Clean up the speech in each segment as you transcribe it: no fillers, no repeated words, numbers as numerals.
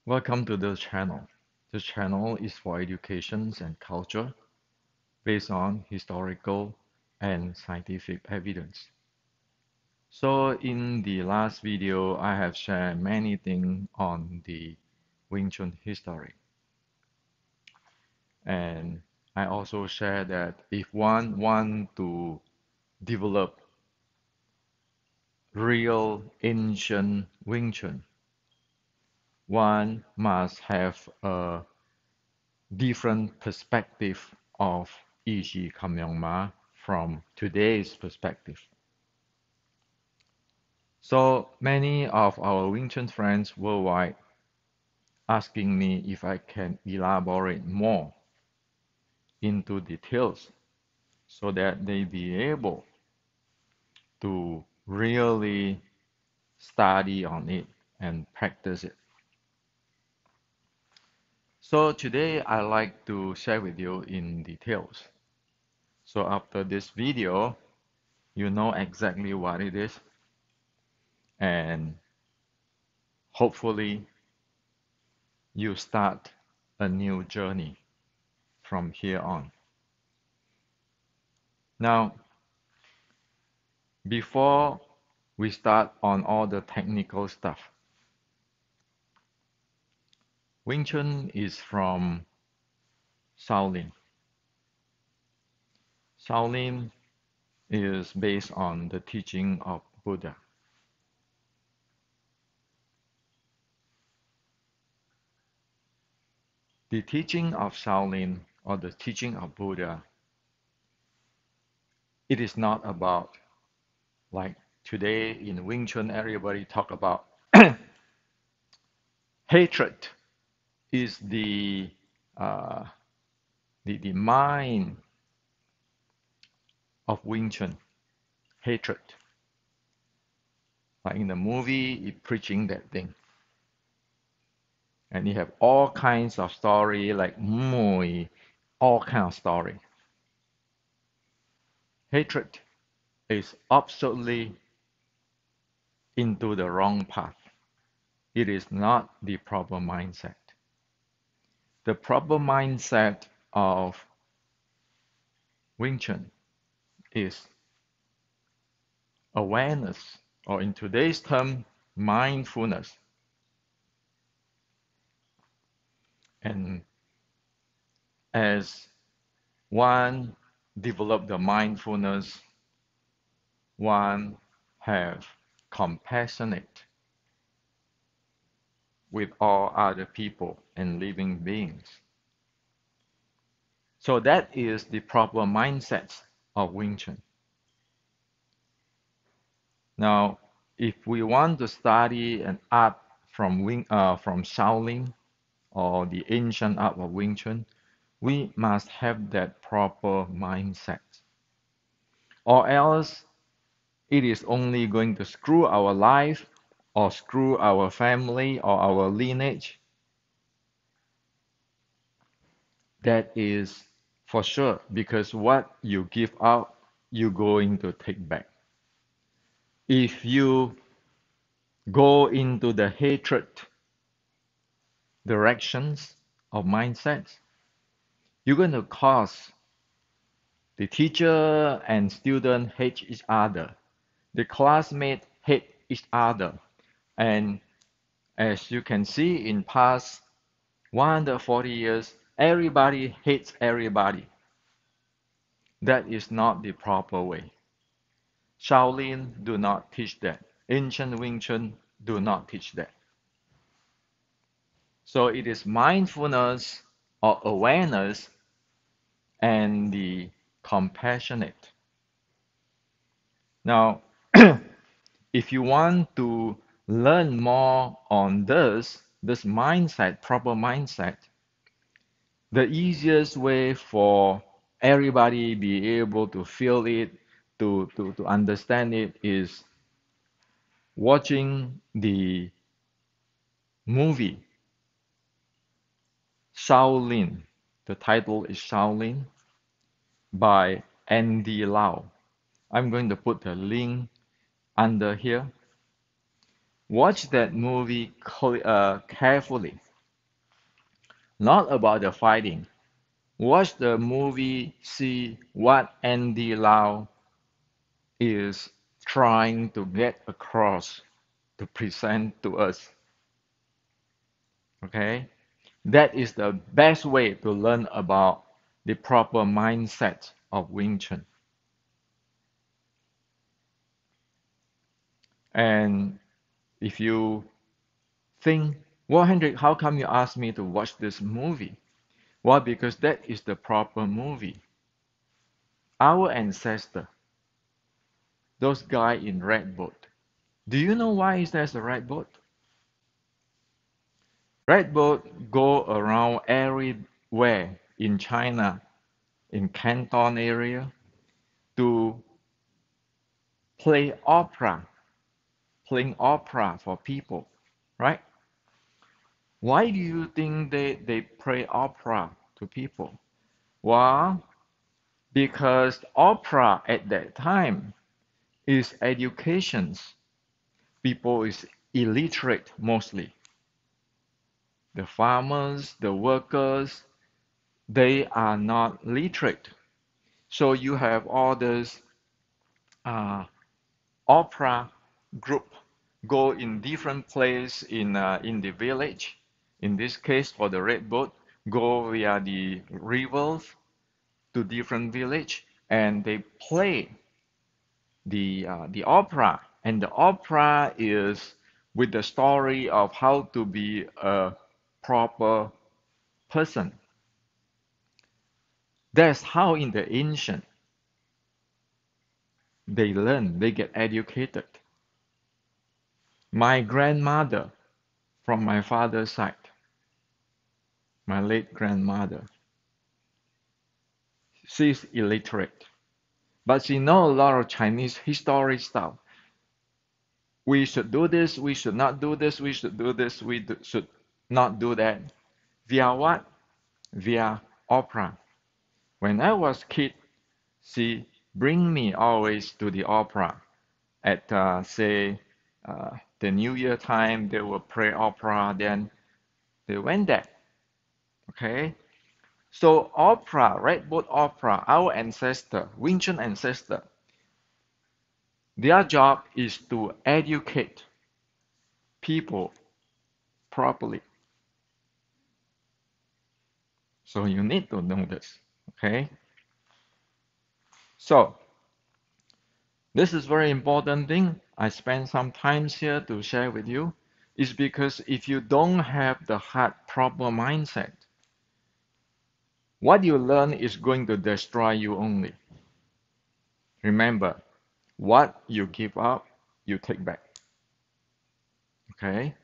Welcome to the channel. This channel is for education and culture based on historical and scientific evidence. So in the last video, I have shared many things on the Wing Chun history. And I also share that if one want to develop real ancient Wing Chun, one must have a different perspective of 一级 Kamyongma from today's perspective. So many of our Wing Chun friends worldwide asking me if I can elaborate more into details so that they be able to really study on it and practice it. So today I like to share with you in details. So after this video, you know exactly what it is, and hopefully you start a new journey from here on. Now, before we start on all the technical stuff, Wing Chun is from Shaolin. Shaolin is based on the teaching of Buddha. The teaching of Shaolin or the teaching of Buddha, it is not about like today in Wing Chun everybody talk about hatred is uh, the mind of Wing Chun, hatred. Like in the movie, it preaching that thing. And you have all kinds of story, like Mui, all kind of story. Hatred is absolutely into the wrong path. It is not the proper mindset. The proper mindset of Wing Chun is awareness, or in today's term, mindfulness. And as one develop the mindfulness, one have compassionate with all other people and living beings. So that is the proper mindset of Wing Chun. Now, if we want to study an art from Shaolin or the ancient art of Wing Chun, we must have that proper mindset. Or else it is only going to screw our life or screw our family or our lineage. That is for sure, because what you give out, you're going to take back. If you go into the hatred directions of mindsets, you're going to cause the teacher and student hate each other. The classmates hate each other. And as you can see in past 140 years, everybody hates everybody. That is not the proper way. Shaolin do not teach that. Ancient Wing Chun do not teach that. So it is mindfulness or awareness and the compassionate. Now, if you want to learn more on this mindset, proper mindset, the easiest way for everybody be able to feel it, to understand it is watching the movie Shaolin. The title is Shaolin by Andy Lau. I'm going to put the link under here. Watch that movie carefully. not about the fighting. Watch the movie, see what Andy Lau is trying to get across to present to us. Okay? That is the best way to learn about the proper mindset of Wing Chun. And if you think, well, Hendrik, how come you asked me to watch this movie? Well, because that is the proper movie. Our ancestor, those guy in red boat. Do you know why is there's a red boat? Red boat go around everywhere in China, in Canton area, to play opera, playing opera for people, right? Why do you think they play opera to people? Well, because opera at that time is educations. People is illiterate mostly. The farmers, the workers, they are not literate. So you have all this uh, opera group go in different place in the village. In this case, for the red boat, go via the rivers to different village, and they play the opera. And the opera is with the story of how to be a proper person. That's how in the ancient they learn, they get educated. My grandmother from my father's side, my late grandmother, she's illiterate, but she knows a lot of Chinese history stuff. We should do this, we should not do this, we should do this, should not do that. Via what? Via opera. When I was kid, she bring me always to the opera. At say the New Year time, they will play opera. Then they went there. Okay, so opera, Red Boat opera, our ancestor, Wing Chun ancestor, their job is to educate people properly. So you need to know this. Okay, so this is very important thing. I spend some time here to share with you. Is because if you don't have the heart proper mindset, what you learn is going to destroy you only. Remember, what you give up, you take back. Okay?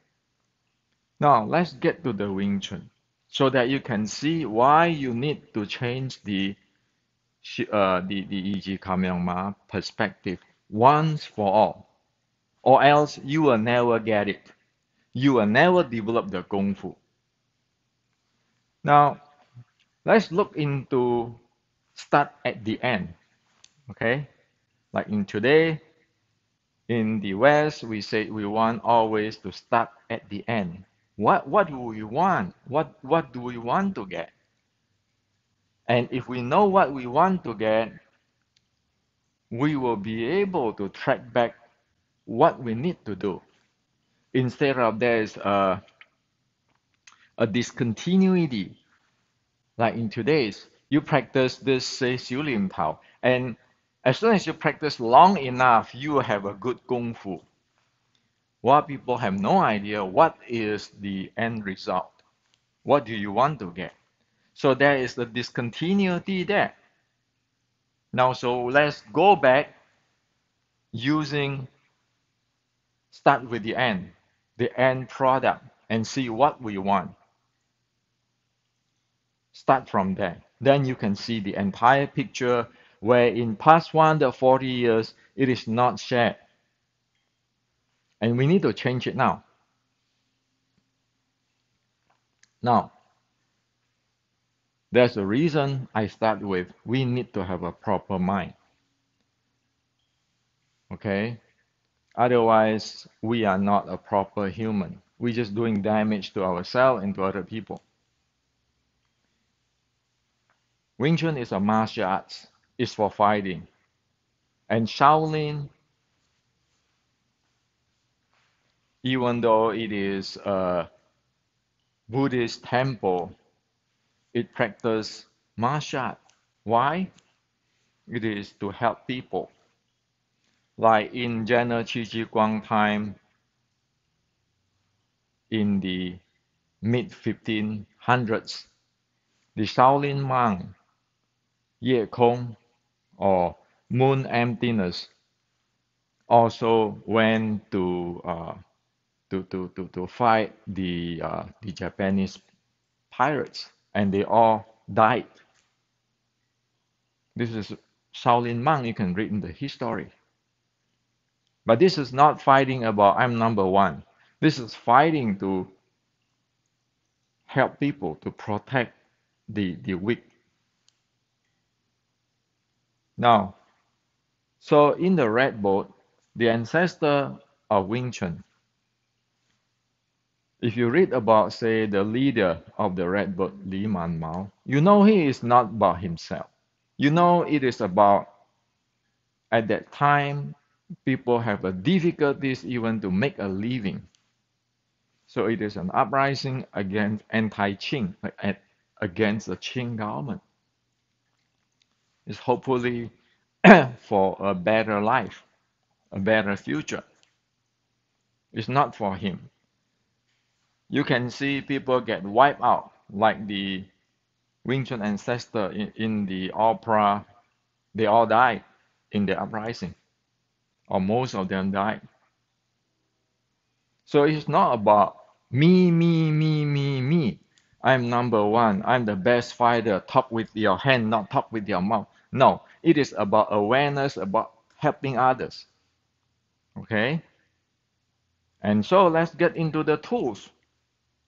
Now, let's get to the Wing Chun so that you can see why you need to change the 一级抗命马 perspective once for all, or else you will never get it. You will never develop the Kung Fu. Now, let's look into start at the end. Okay? Like in today, in the West, we say we want always to start at the end. What do we want? What do we want to get? And if we know what we want to get, we will be able to track back what we need to do. Instead of there's a discontinuity, like in today's, you practice this say 小林跑, and as soon as you practice long enough, you will have a good kung fu. What people have no idea what is the end result. What do you want to get? So there is the discontinuity there. Now, so let's go back using start with the end product, and see what we want. Start from there. Then you can see the entire picture where in past 140 years it is not shared. And we need to change it now. Now, there's a reason I start with we need to have a proper mind. Okay? Otherwise, we are not a proper human. We're just doing damage to ourselves and to other people. Wing Chun is a martial arts. It's for fighting. And Shaolin, even though it is a Buddhist temple, it practices martial art. Why? It is to help people. Like in General Qi Ji Guang time in the mid 1500s, the Shaolin monk Ye Kong or moon emptiness also went to fight the Japanese pirates, and they all died. This is Shaolin monk. You can read in the history. But this is not fighting about I'm number one. This is fighting to help people, to protect the weak. Now, so in the Red Boat, the ancestor of Wing Chun, if you read about, say, the leader of the Red Boat, Li Man Mao, you know he is not about himself. You know it is about, at that time, people have a difficulties even to make a living. So it is an uprising against anti-Qing, against the Qing government. It's hopefully for a better life, a better future. It's not for him. You can see people get wiped out, like the Wing Chun ancestor in the opera. They all died in the uprising, or most of them died. So it's not about me, me, me, me, me. I'm number one. I'm the best fighter. Talk with your hand, not talk with your mouth. No, it is about awareness, about helping others. Okay? And so let's get into the tools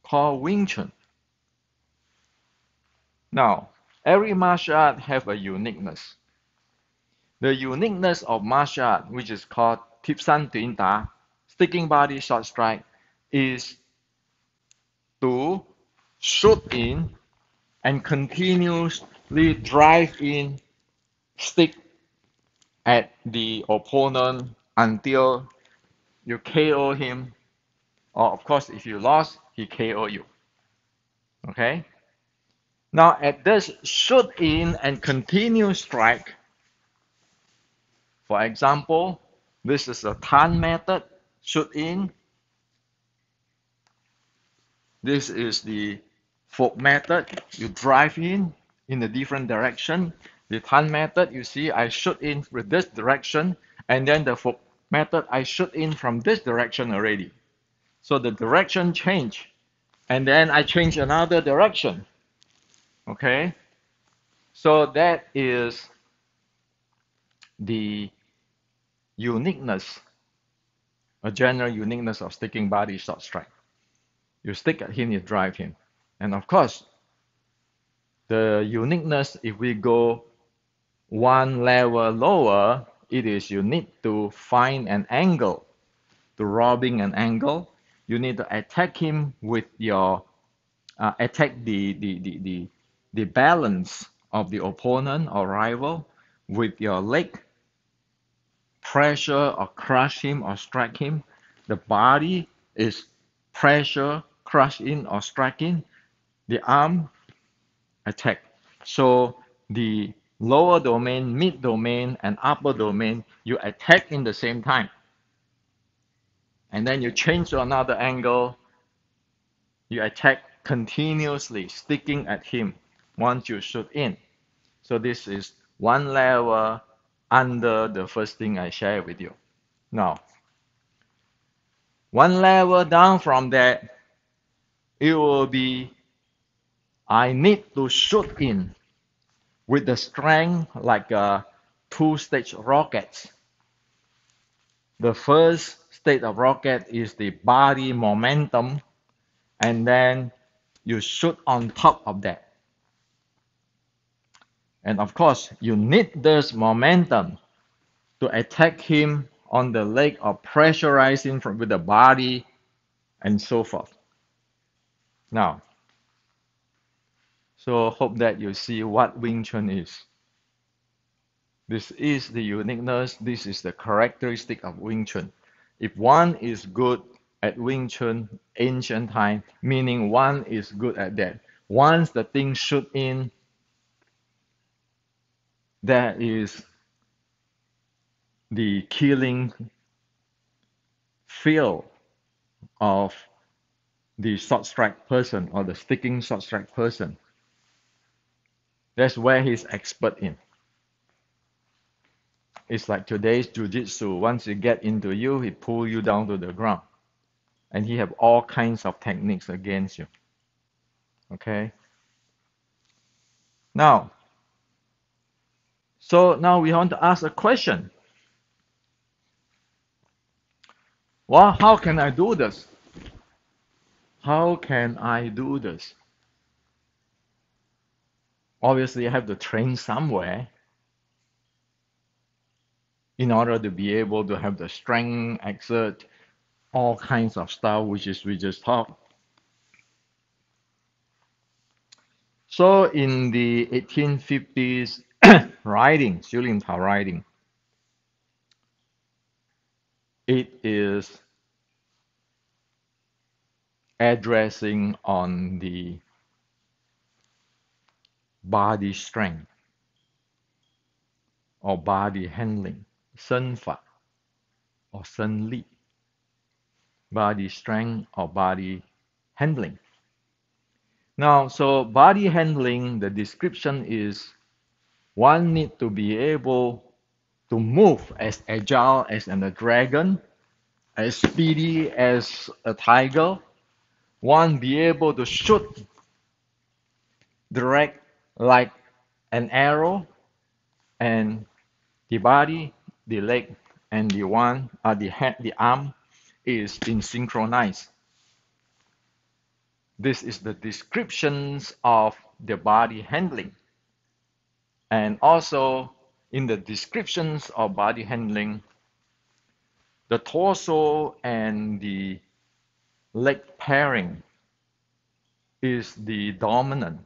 called Wing Chun. Now, every martial art have a uniqueness. The uniqueness of martial art, which is called Tip San Tuin Da, sticking body short strike, is to shoot in and continuously drive in, stick at the opponent until you KO him, or of course if you lost, he KO you. Okay? Now at this shoot in and continue strike, for example, this is a Tan method, shoot in. This is the fork method, you drive in a different direction. The Tan method, you see I shoot in with this direction, and then the fork method, I shoot in from this direction already. So the direction change, and then I change another direction. Okay? So that is the uniqueness, a general uniqueness of sticking body short strike. You stick at him, you drive him. And of course, the uniqueness, if we go one level lower, it is you need to find an angle, to robbing an angle. You need to attack him with your, attack the balance of the opponent or rival with your leg, pressure or crush him or strike him. The body is pressure, crush in or strike in. The arm, attack. So the lower domain, mid domain, and upper domain, you attack in the same time. And then you change to another angle, you attack continuously, sticking at him once you shoot in. So this is one level under the first thing I share with you. Now, one level down from that, it will be I need to shoot in with the strength like a two-stage rockets. The first state of rocket is the body momentum, and then you shoot on top of that. And of course, you need this momentum to attack him on the leg or pressurize him with the body and so forth. Now, So hope that you see what Wing Chun is. This is the uniqueness, this is the characteristic of Wing Chun. If one is good at Wing Chun ancient time, meaning one is good at that. Once the thing shoot in, that is the killing feel of the short strike person or the sticking short strike person. That's where he's expert in. It's like today's jiu-jitsu. Once he get into you, he pull you down to the ground. And he have all kinds of techniques against you. Okay? Now, so now we want to ask a question. Well, how can I do this? How can I do this? Obviously, I have to train somewhere in order to be able to have the strength, exert all kinds of stuff, which is we just talked. So in the 1850s writing, Shaolin Monk writing, it is addressing on the body strength or body handling, 身法 or 身力, body strength or body handling. Now, so body handling, the description is one need to be able to move as agile as a dragon, as speedy as a tiger. One be able to shoot direct like an arrow, and the body, the leg, and the head, the arm is in synchronized. This is the descriptions of the body handling. And also in the descriptions of body handling, the torso and the leg pairing is the dominant.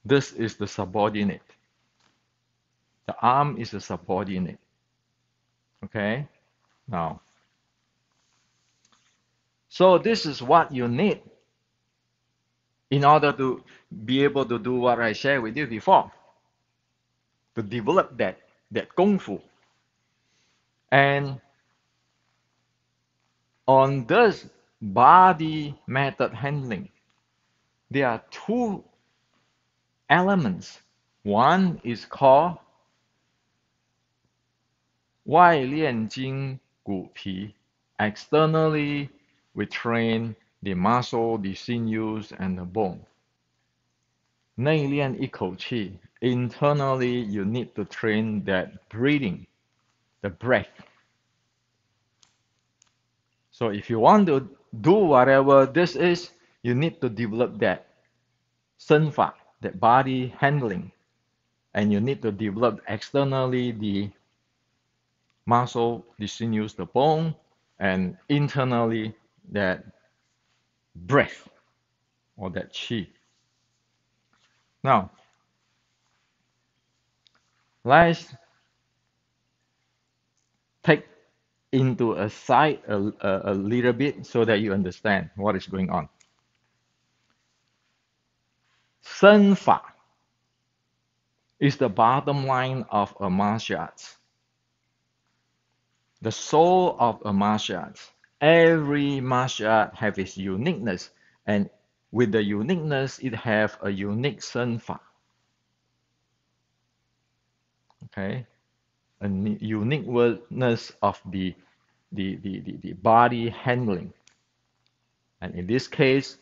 This is the subordinate. The arm is the subordinate. Okay? Now, so this is what you need in order to be able to do what I shared with you before, to develop that kung fu. And on this body method handling, there are two elements. One is called 外练筋骨皮. Externally, we train the muscle, the sinews, and the bone. 内练一口气. Internally, you need to train that breathing, the breath. So if you want to do whatever this is, you need to develop that 身法, that body handling. And you need to develop externally the muscle, the sinews, the bone, and internally that breath or that qi. Now, let's take into a side a little bit so that you understand what is going on. 身法 is the bottom line of a martial arts. The soul of a martial arts. Every martial art have its uniqueness, and with the uniqueness, it have a unique 身法. Okay, a uniqueness of the body handling, and in this case,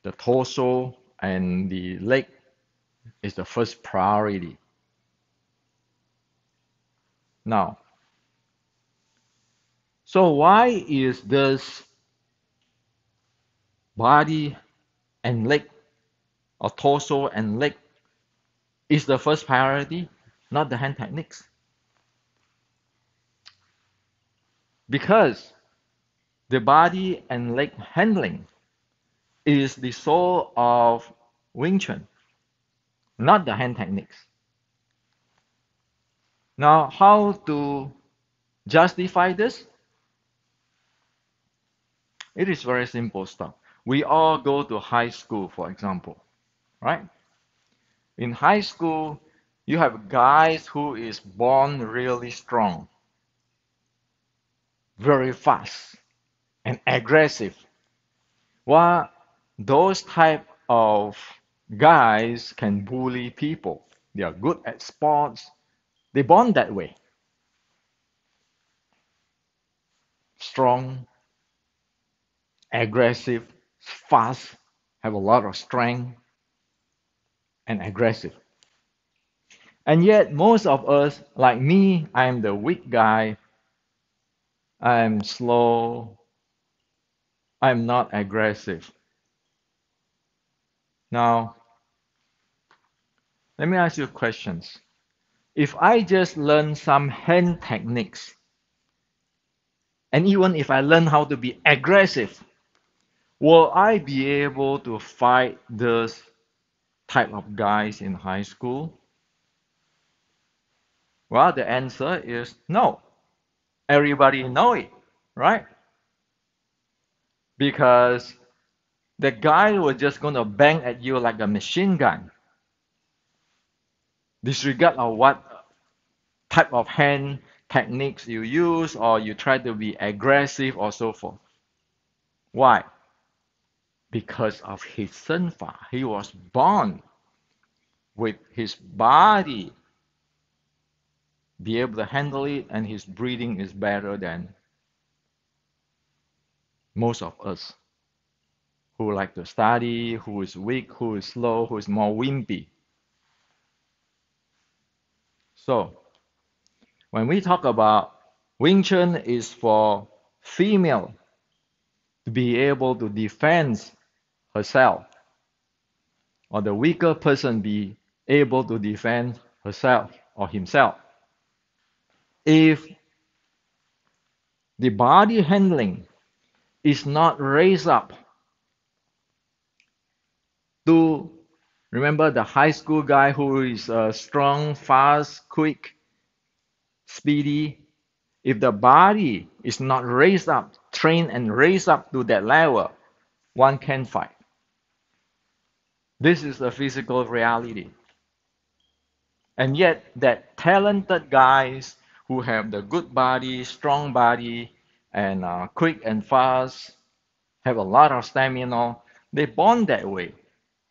the torso and the leg is the first priority. Now, so why is this body and leg or torso and leg is the first priority, not the hand techniques? Because the body and leg handling is the soul of Wing Chun. not the hand techniques. Now, how to justify this? It is very simple stuff. We all go to high school, for example, right? In high school, you have guys who is born really strong, very fast, and aggressive. While those type of guys can bully people. They are good at sports. They born that way. Strong, aggressive, fast, have a lot of strength, and aggressive. And yet, most of us, like me, I am the weak guy. I'm slow. I'm not aggressive. Now, let me ask you questions. If I just learn some hand techniques, and even if I learn how to be aggressive, will I be able to fight those type of guys in high school? Well, the answer is no. Everybody know it, right? Because the guy was just gonna bang at you like a machine gun, disregard of what type of hand techniques you use or you try to be aggressive or so forth. Why? Because of his senfa. He was born with his body be able to handle it, and his breathing is better than most of us who like to study, who is weak, who is slow, who is more wimpy. So when we talk about Wing Chun is for female to be able to defend herself, or the weaker person be able to defend herself or himself. If the body handling is not raised up to, remember the high school guy who is strong, fast, quick, speedy. If the body is not raised up, trained and raised up to that level, one can fight. This is the physical reality. And yet, that talented guys who have the good body, strong body, and quick and fast, have a lot of stamina, they born that way.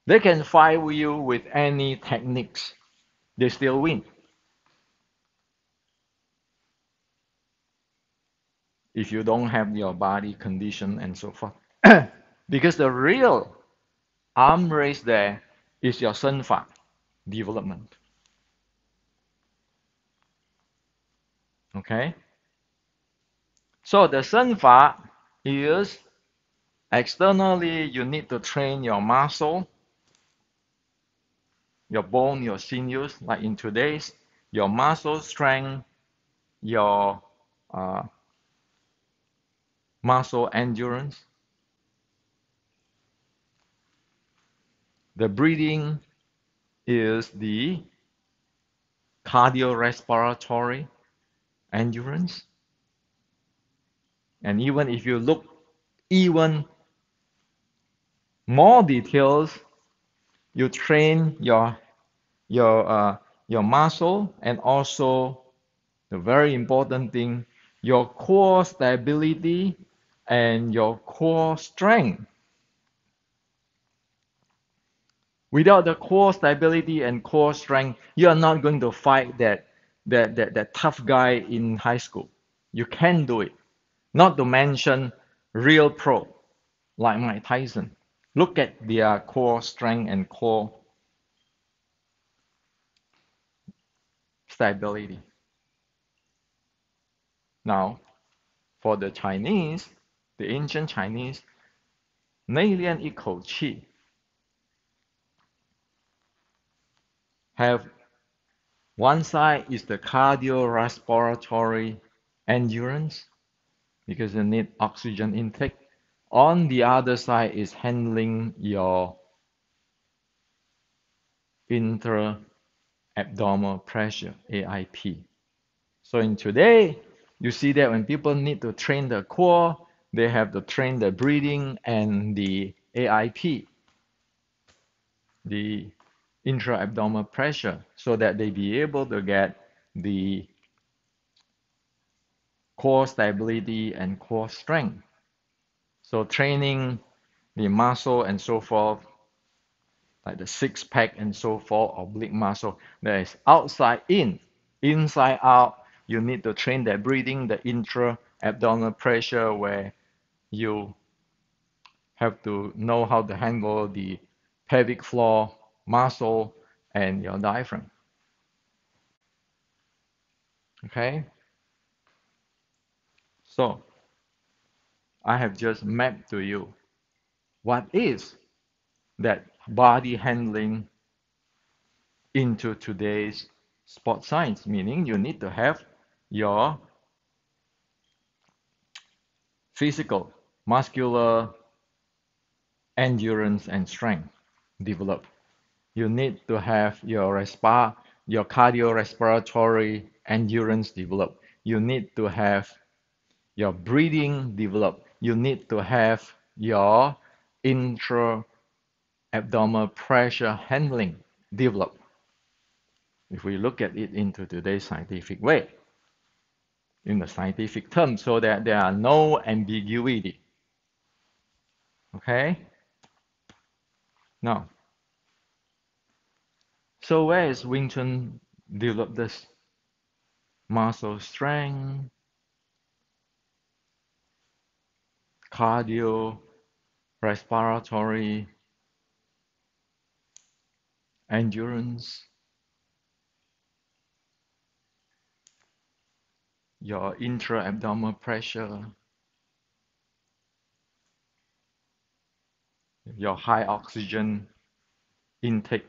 They can fight with you with any techniques. They still win. If you don't have your body condition and so forth. Because the real arm race there is your senfa development. Okay? So the senfa is externally you need to train your muscle, your bone, your sinews, like in today's, your muscle strength, your uh, muscle endurance. The breathing is the cardiorespiratory endurance. And even if you look even more details, you train your muscle, and also the very important thing, your core stability and your core strength. Without the core stability and core strength, you are not going to fight that tough guy in high school. You can't do it. Not to mention real pro like Mike Tyson. Look at their core strength and core stability. Now, for the Chinese, the ancient Chinese, 内练一口气 have one side is the cardiorespiratory endurance because you need oxygen intake. On the other side is handling your intra-abdominal pressure, AIP. So in today, you see that when people need to train the core, they have to train the breathing and the AIP, the intra-abdominal pressure, so that they be able to get the core stability and core strength. So training the muscle and so forth, like the six pack and so forth, oblique muscle, that is outside in, inside out. You need to train that breathing, the intra-abdominal pressure, where you have to know how to handle the pelvic floor muscle and your diaphragm. Okay? So I have just mapped to you what is that body handling into today's sport science, meaning you need to have your physical, muscular endurance and strength developed. You need to have your cardiorespiratory endurance developed. You need to have your breathing developed. You need to have your intra-abdominal pressure handling developed. If we look at it into today's scientific way, in the scientific terms, so that there are no ambiguity. Okay? Now, so where is Wing Chun develop this muscle strength, cardio, respiratory, endurance, your intra-abdominal pressure, your high oxygen intake?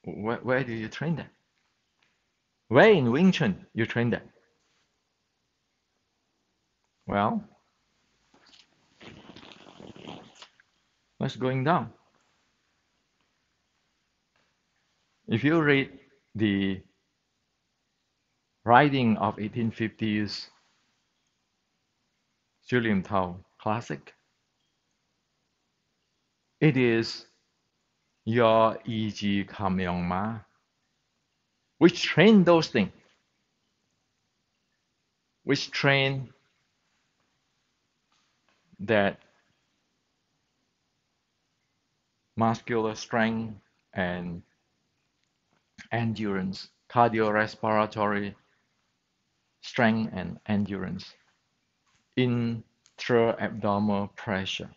Where do you train that? Where in Wing Chun you train that? Well, let's going down. If you read the writing of 1850s Shaolin Monk classic, it is your E.G. Ma, which train those things, which train that muscular strength and endurance, cardiorespiratory strength and endurance, intra-abdominal pressure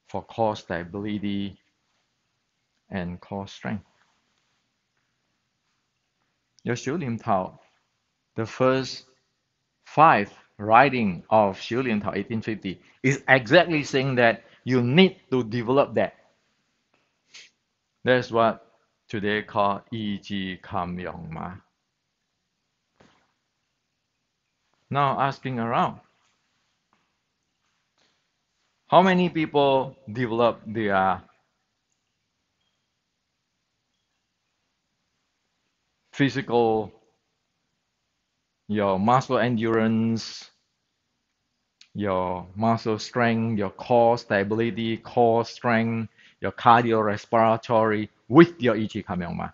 for core stability and core strength. Your Shaolin Tao, the first 5 writing of Shaolin Tao 1850 is exactly saying that you need to develop that. That's what today called E.G. Ma. Now asking around, how many people develop their physical, your muscle endurance, your muscle strength, your core stability, core strength, your cardiorespiratory with your E.G. Ma?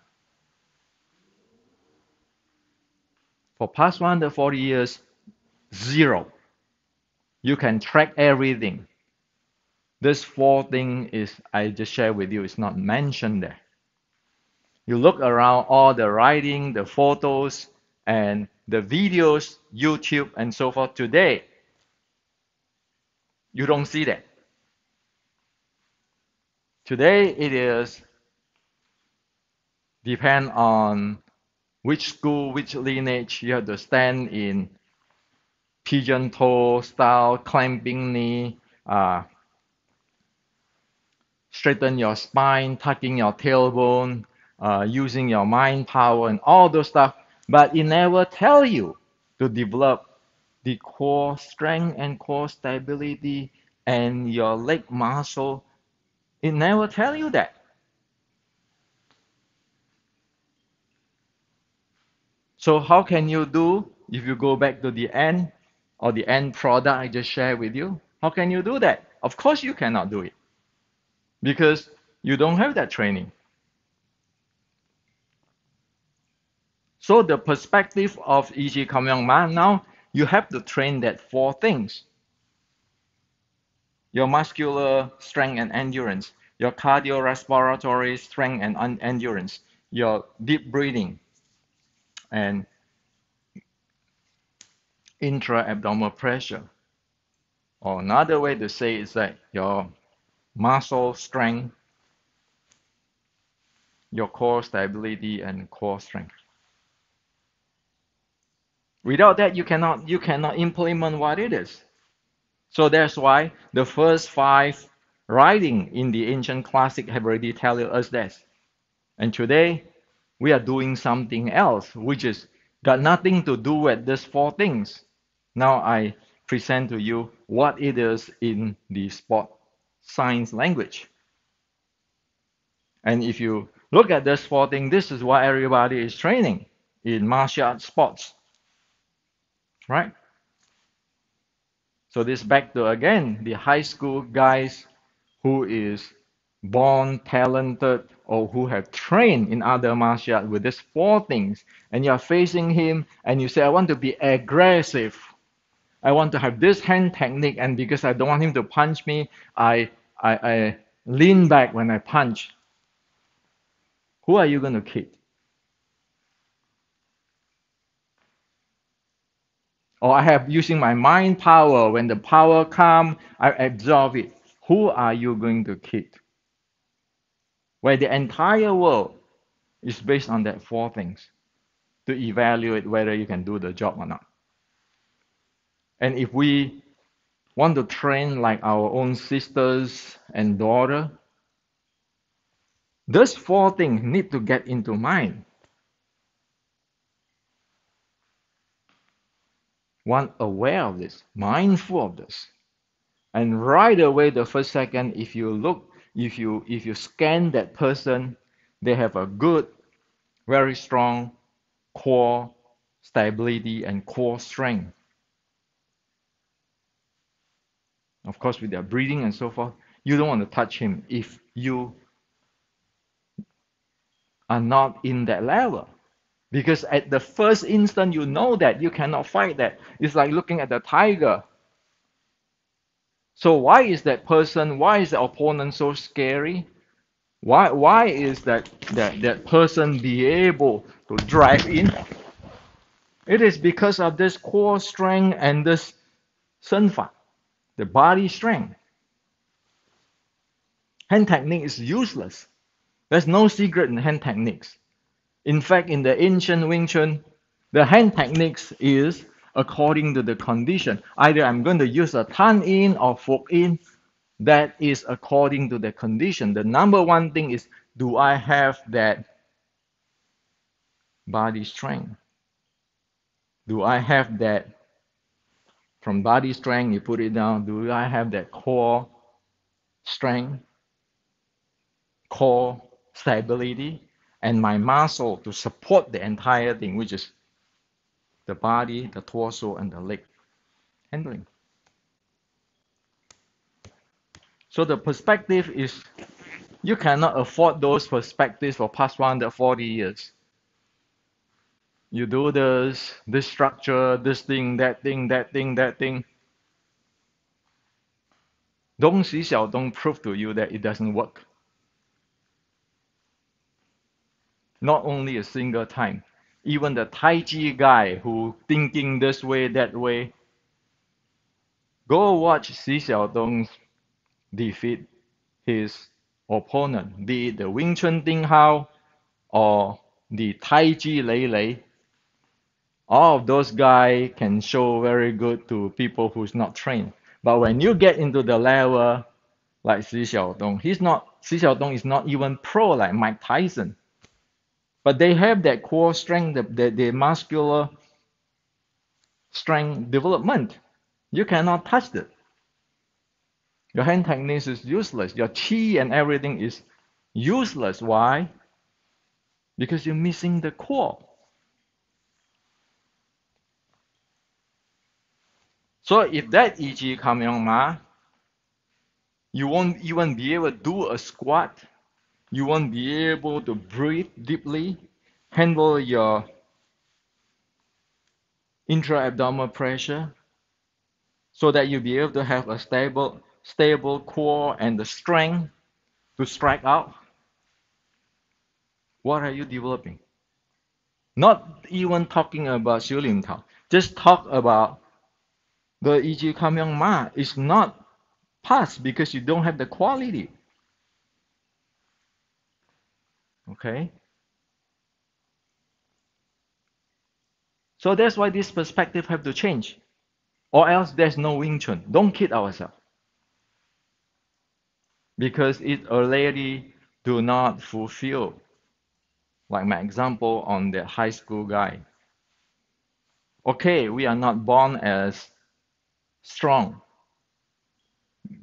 For past 140 years, zero. You can track everything. This 4 thing is I just shared with you is not mentioned there. You look around all the writing, the photos, and the videos, YouTube, and so forth today, you don't see that. Today it is depend on which school, which lineage. You have to stand in pigeon toe style, clamping knee, straighten your spine, tucking your tailbone, using your mind power and all those stuff. But it never tell you to develop the core strength and core stability and your leg muscle. It never tell you that. So how can you do, if you go back to the end or the end product I just shared with you, how can you do that? Of course you cannot do it because you don't have that training. So the perspective of Ichi Kamyong-ma, now you have to train that four things. Your muscular strength and endurance, your cardiorespiratory strength and endurance, your deep breathing, and intra-abdominal pressure. Or another way to say is that your muscle strength, your core stability, and core strength. Without that, you cannot implement what it is. So that's why the first five writing in the ancient classic have already tell us that. And today we are doing something else, which is got nothing to do with these four things. Now I present to you what it is in the sport science language. And if you look at this four things, this is what everybody is training in martial arts sports, right? So this back to again the high school guys who is born talented or who have trained in other martial arts with these four things, and you're facing him and you say, I want to be aggressive. I want to have this hand technique, and because I don't want him to punch me, I lean back when I punch. Who are you going to kid? Or I have using my mind power. When the power comes, I absorb it. Who are you going to kid? Where the entire world is based on that four things to evaluate whether you can do the job or not. And if we want to train like our own sisters and daughter, those four things need to get into mind. One aware of this, mindful of this. And right away, the first second, if you look, if you scan that person, they have a good, very strong core stability and core strength. Of course, with their breathing and so forth, you don't want to touch him if you are not in that level. Because at the first instant, you know that you cannot fight that. It's like looking at the tiger. So why is that person, why is the opponent so scary? Why is that person be able to drive in? It is because of this core strength and this senfa, the body strength. Hand technique is useless. There's no secret in hand techniques. In fact, in the ancient Wing Chun, the hand techniques is according to the condition. Either I'm going to use a tan in or fork in. That is according to the condition. The number one thing is, do I have that body strength? Do I have that, from body strength, you put it down, do I have that core strength, core stability, and my muscle to support the entire thing, which is the body, the torso, and the leg handling. So the perspective is, you cannot afford those perspectives for past 140 years. You do this structure, this thing, that thing, that thing, that thing. Dong Xi Xiaodong prove to you that it doesn't work. Not only a single time. Even the Tai Chi guy who thinking this way, that way, go watch Xi Xiaodong defeat his opponent, be it the Wing Chun Ding Hao or the Tai Chi Lei Lei. All of those guys can show very good to people who's not trained. But when you get into the level like Xi Xiaodong, Xi Xiaodong is not even pro like Mike Tyson. But they have that core strength, the muscular strength development. You cannot touch it. Your hand techniques is useless. Your chi and everything is useless. Why? Because you're missing the core. So if that EG Ma, you won't even be able to do a squat. You won't be able to breathe deeply, handle your intra-abdominal pressure, so that you'll be able to have a stable core and the strength to strike out. What are you developing? Not even talking about 修炼套, just talk about the EG Ma is not passed because you don't have the quality. Okay? So that's why this perspective have to change. Or else there's no Wing Chun. Don't kid ourselves. Because it already do not fulfill. Like my example on the high school guy. Okay, we are not born as strong,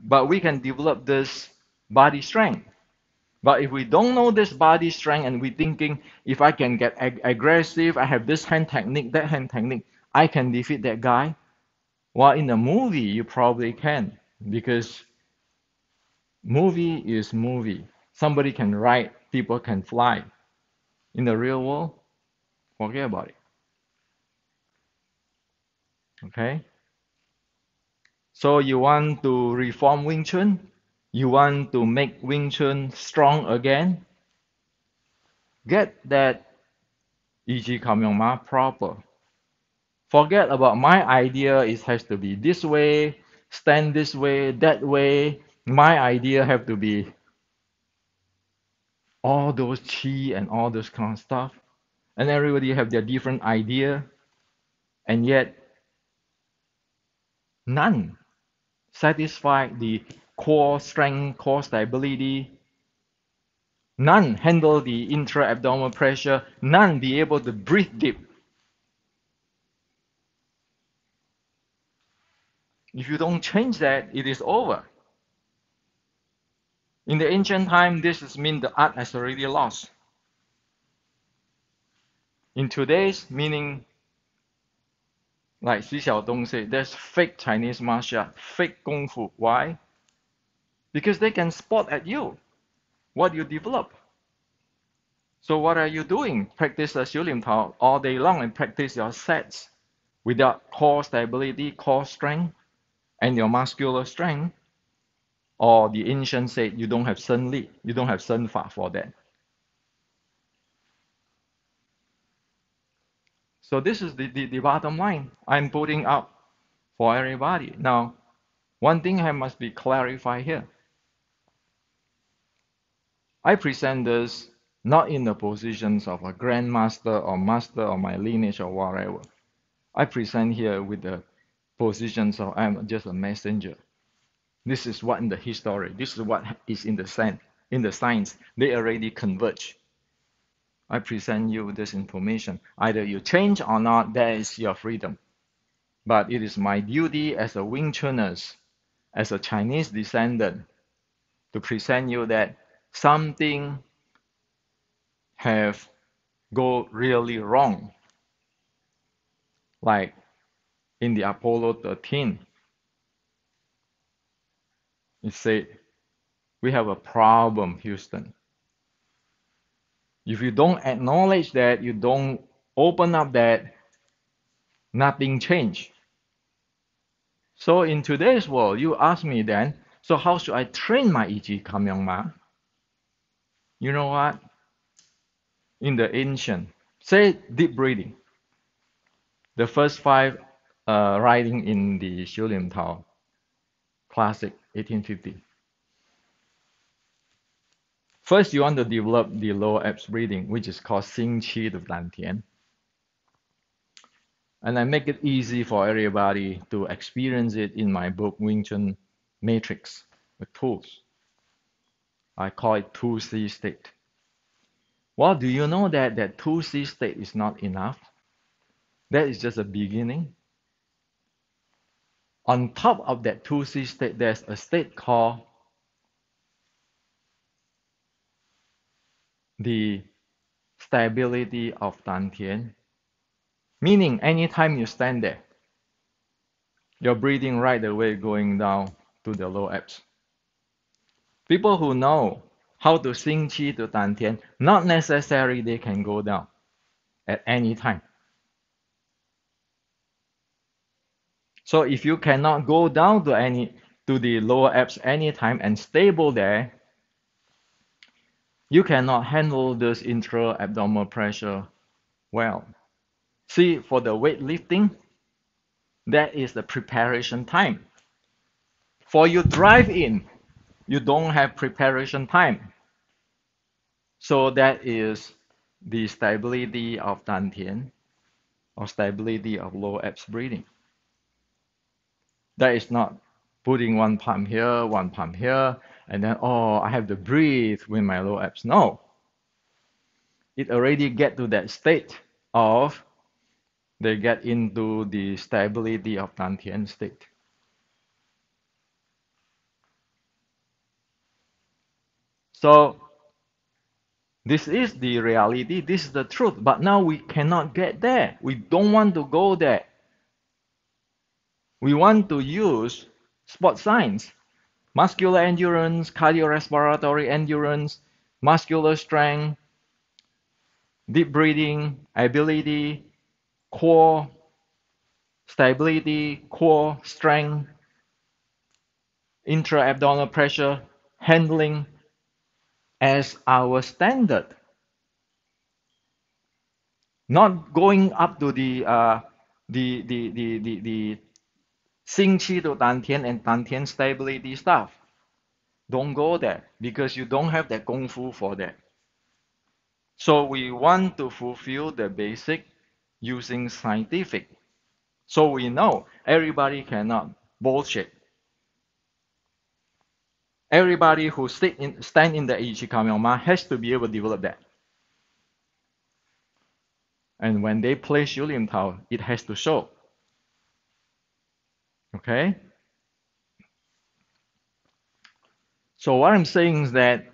but we can develop this body strength. But if we don't know this body strength and we thinking if I can get aggressive, I have this hand technique, that hand technique, I can defeat that guy. Well, in the movie you probably can because movie is movie. Somebody can ride, people can fly. In the real world, forget about it. Okay? So you want to reform Wing Chun? You want to make Wing Chun strong again? Get that 一级抗用嘛 proper. Forget about my idea. It has to be this way, stand this way, that way. My idea have to be all those chi and all those kind of stuff. And everybody have their different idea. And yet none satisfy the core strength, core stability. None handle the intra-abdominal pressure. None be able to breathe deep. If you don't change that, it is over. In the ancient time, this is mean the art has already lost. In today's meaning, like Xi Xiaodong said, there's fake Chinese martial art, fake kung fu. Why? Because they can spot at you what you develop. So what are you doing? Practice the 修炼套 all day long and practice your sets without core stability, core strength, and your muscular strength. Or the ancient said you don't have Sen Li, you don't have Sen Fa for that. So this is the bottom line I'm putting up for everybody. Now, one thing I must be clarified here. I present this not in the positions of a grandmaster or master or my lineage or whatever. I present here with the positions of I'm just a messenger. This is what in the history, this is what is in the science. They already converge. I present you this information. Either you change or not, that is your freedom. But it is my duty as a Wing Chuners, as a Chinese descendant, to present you that something have go really wrong. Like in the Apollo 13, it said, we have a problem, Houston. If you don't acknowledge that, you don't open up that, nothing change. So in today's world, you ask me then, so how should I train my Ichi Kamyongma? You know what? In the ancient, say deep breathing. The first five writing in the Shaolin Tao, classic 1850. First, you want to develop the lower abs breathing, which is called Xing Qi de Dantian. And I make it easy for everybody to experience it in my book, Wing Chun Matrix, with tools. I call it 2C state. Well, do you know that that 2C state is not enough? That is just a beginning. On top of that 2C state, there's a state called the stability of Dantian. Meaning, anytime you stand there, Your breathing right away going down to the low abs. People who know how to sing qi to dantian, not necessarily they can go down at any time. So if you cannot go down to the lower abs anytime and stable there, you cannot handle this intra-abdominal pressure well. See, for the weightlifting, that is the preparation time. For you drive in, you don't have preparation time. So that is the stability of dantian or stability of lower abs breathing. That is not putting one palm here, and then, oh, I have to breathe with my lower abs. No. It already get to that state of they get into the stability of dantian state. So this is the reality, this is the truth, but now we cannot get there. We don't want to go there. We want to use sports science, muscular endurance, cardiorespiratory endurance, muscular strength, deep breathing, ability, core stability, core strength, intra-abdominal pressure, handling as our standard. Not going up to the Xing Qi to Dantian and Dantian stability stuff. Don't go there because you don't have that Kung Fu for that. So we want to fulfill the basic using scientific. So we know everybody cannot bullshit. Everybody who stand in the Ichikamyongma has to be able to develop that. And when they play Xiu Lim Tao, it has to show. Okay? So what I'm saying is that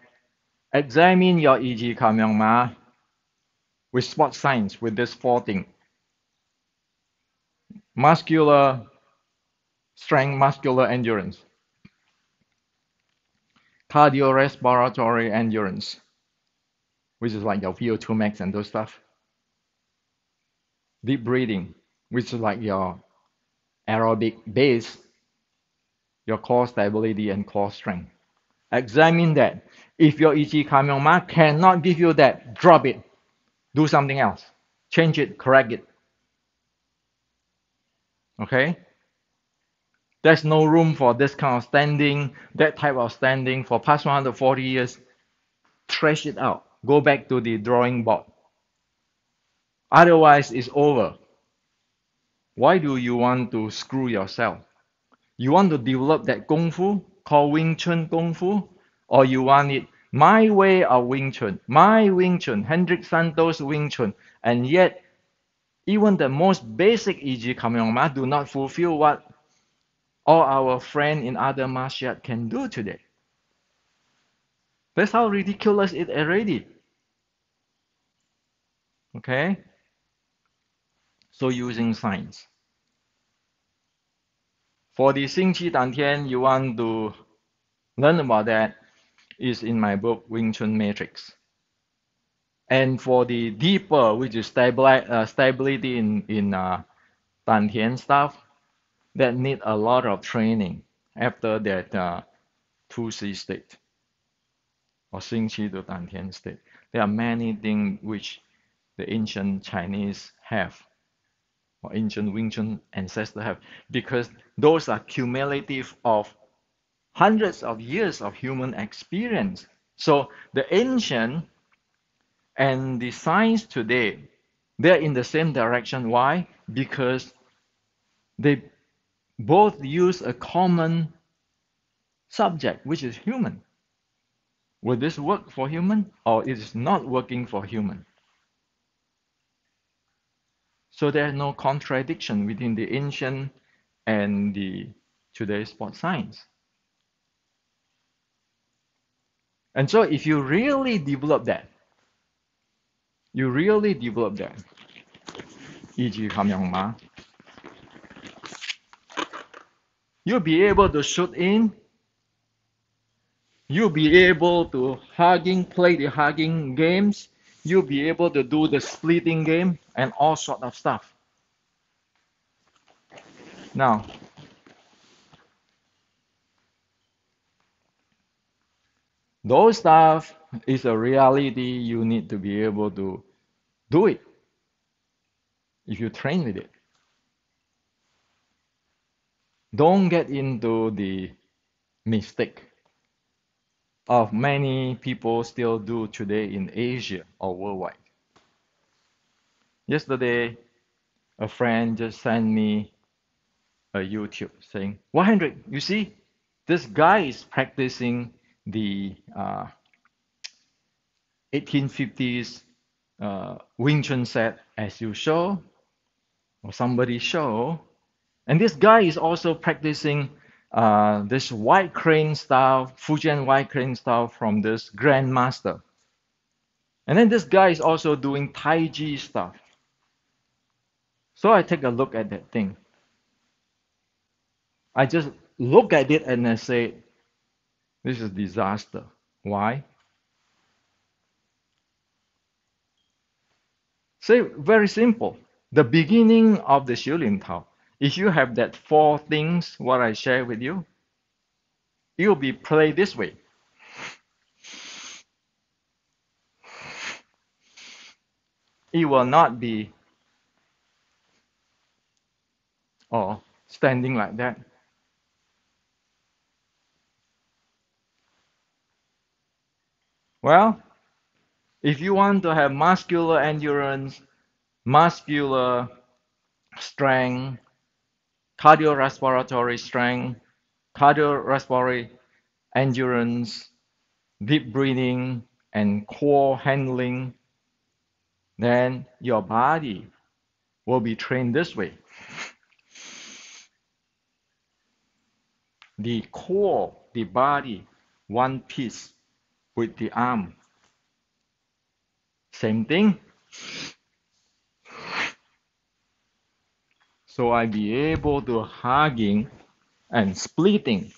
examine your Ichikamyongma with sports science, with this four things. Muscular strength, muscular endurance. Cardiorespiratory endurance, which is like your VO2 max and those stuff. Deep breathing, which is like your aerobic base, your core stability and core strength. Examine that. If your Ichikamyongma cannot give you that, drop it. Do something else. Change it, correct it. Okay? There's no room for this kind of standing, that type of standing for past 140 years. Trash it out. Go back to the drawing board. Otherwise, it's over. Why do you want to screw yourself? You want to develop that Kung Fu called Wing Chun Kung Fu? Or you want it my way of Wing Chun, my Wing Chun, Hendrik Santos Wing Chun, and yet even the most basic Ichikamyongma do not fulfill what all our friends in other martial arts can do today. That's how ridiculous it already. Okay? So using science. For the Xing Qi Dantian, you want to learn about that is in my book, Wing Chun Matrix. And for the deeper, which is stability in Dantian stuff, that need a lot of training after that 2C state or Xing Qi to Dantian state. There are many things which the ancient Chinese have or ancient Wing Chun ancestors have because those are cumulative of hundreds of years of human experience. So the ancient and the science today, they're in the same direction. Why? Because they both use a common subject, which is human. Will this work for human or it is not working for human? So there's no contradiction between the ancient and the today's sports science. And so if you really develop that, e.g. Kamyangma, You'll be able to shoot in. You'll be able to play the hugging games. You'll be able to do the splitting game and all sort of stuff. Now, those stuff is a reality. You need to be able to do it if you train with it. Don't get into the mistake of many people still do today in Asia or worldwide. Yesterday, a friend just sent me a YouTube saying, 100, you see, this guy is practicing the 1850s Wing Chun set as you show, or somebody show. And this guy is also practicing this white crane style, Fujian white crane style from this grandmaster. And then this guy is also doing Tai Chi stuff. So I take a look at that thing. I just look at it and I say, this is disaster. Why? Say very simple. The beginning of the Shaolin Tao. If you have that four things, what I share with you, it will be played this way. It will not be standing like that. Well, if you want to have muscular endurance, muscular strength, cardiorespiratory strength, cardiorespiratory endurance, deep breathing, and core handling, then your body will be trained this way. The core, the body, one piece with the arm. Same thing. So I be able to hugging and splitting.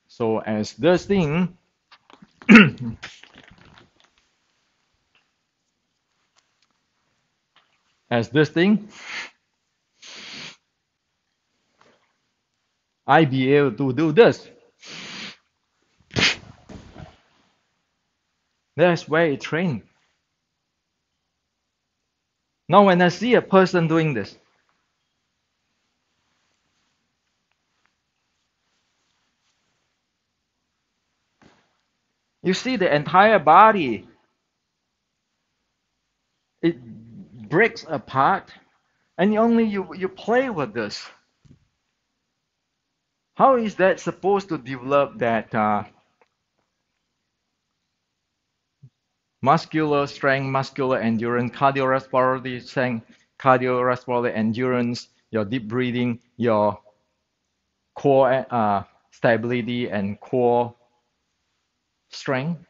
So as this thing, I be able to do this. That's where it trained. Now when I see a person doing this, you see the entire body, it breaks apart, and only you play with this. How is that supposed to develop that muscular strength, muscular endurance, cardiorespiratory strength, cardiorespiratory endurance, your deep breathing, your core stability and core strength?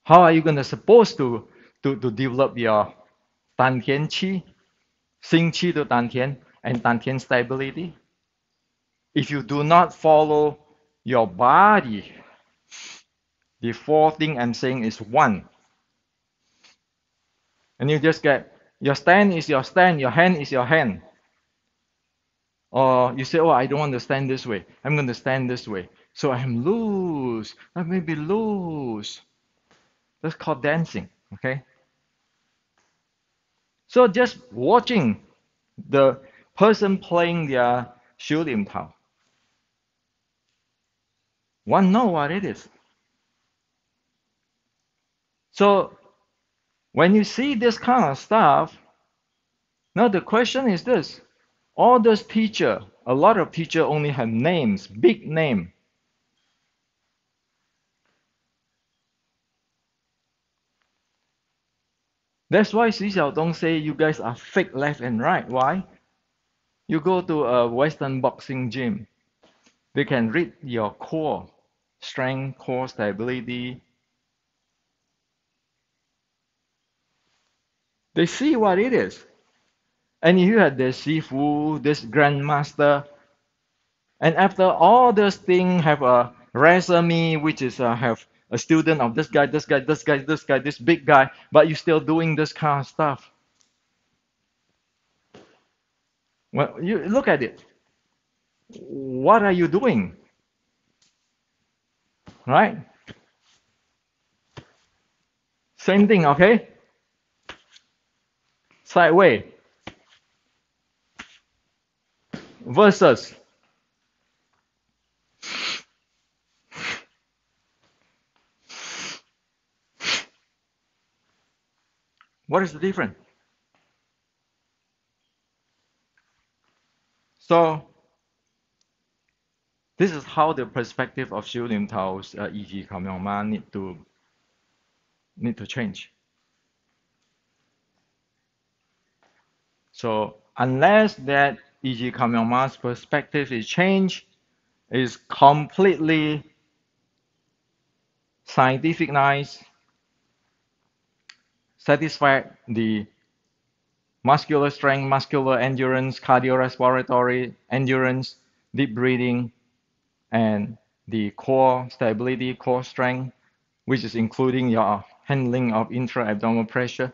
How are you going to supposed to develop your Dan Tian Qi, Xing Qi to Dan Tian, and Dan Tian stability? If you do not follow your body, the fourth thing I'm saying is one. And you just get, your stand is your stand, your hand is your hand. Or you say, oh, I don't want to stand this way. I'm going to stand this way. So I'm loose. I may be loose. That's called dancing, okay? So just watching the person playing their Shaolin Tao, one know what it is. So when you see this kind of stuff, now the question is this. All those teachers, a lot of teachers only have names, big name. That's why Xu Xiaodong say you guys are fake left and right. Why? You go to a Western boxing gym, they can read your core strength, core stability. They see what it is. And you have the Sifu, this grandmaster, And after all those things, have a resume, which is have a student of this guy, this guy, this guy, this guy, this big guy, but you're still doing this kind of stuff. Well, you look at it. What are you doing? Right? Same thing, okay? Sideway versus what is the difference? So this is how the perspective of Xiu Lim Tao's E.G. Kamen need to change. So unless that E.G. Kamen perspective is changed, is completely scientificized, satisfied the muscular strength, muscular endurance, cardiorespiratory endurance, deep breathing, and the core stability, core strength, which is including your handling of intra-abdominal pressure,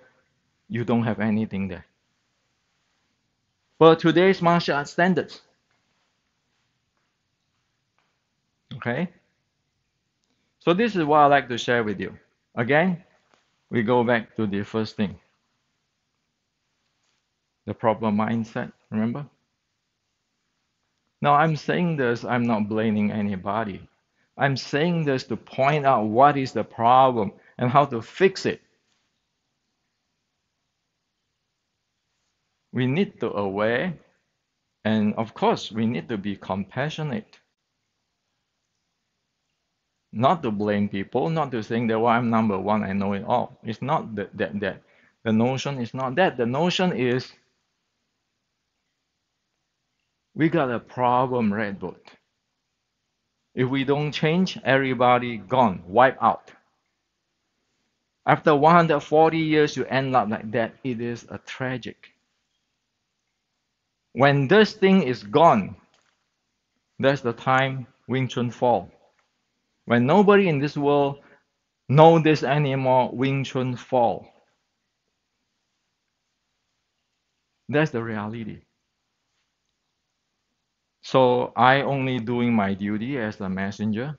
you don't have anything there. For today's martial arts standards, okay? So this is what I like to share with you. Again, we go back to the first thing, the proper mindset, remember? Now I'm saying this, I'm not blaming anybody. I'm saying this to point out what is the problem and how to fix it. We need to aware, and of course we need to be compassionate. Not to blame people, not to think that, well, I'm number one, I know it all. It's not that. The notion is not that. The notion is we got a problem, Redwood. If we don't change, everybody gone, wipe out. After 140 years, you end up like that. It is a tragic. When this thing is gone, that's the time Wing Chun fall. When nobody in this world know this anymore, Wing Chun fall. That's the reality. So I only doing my duty as a messenger.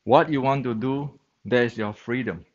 What you want to do, that's your freedom.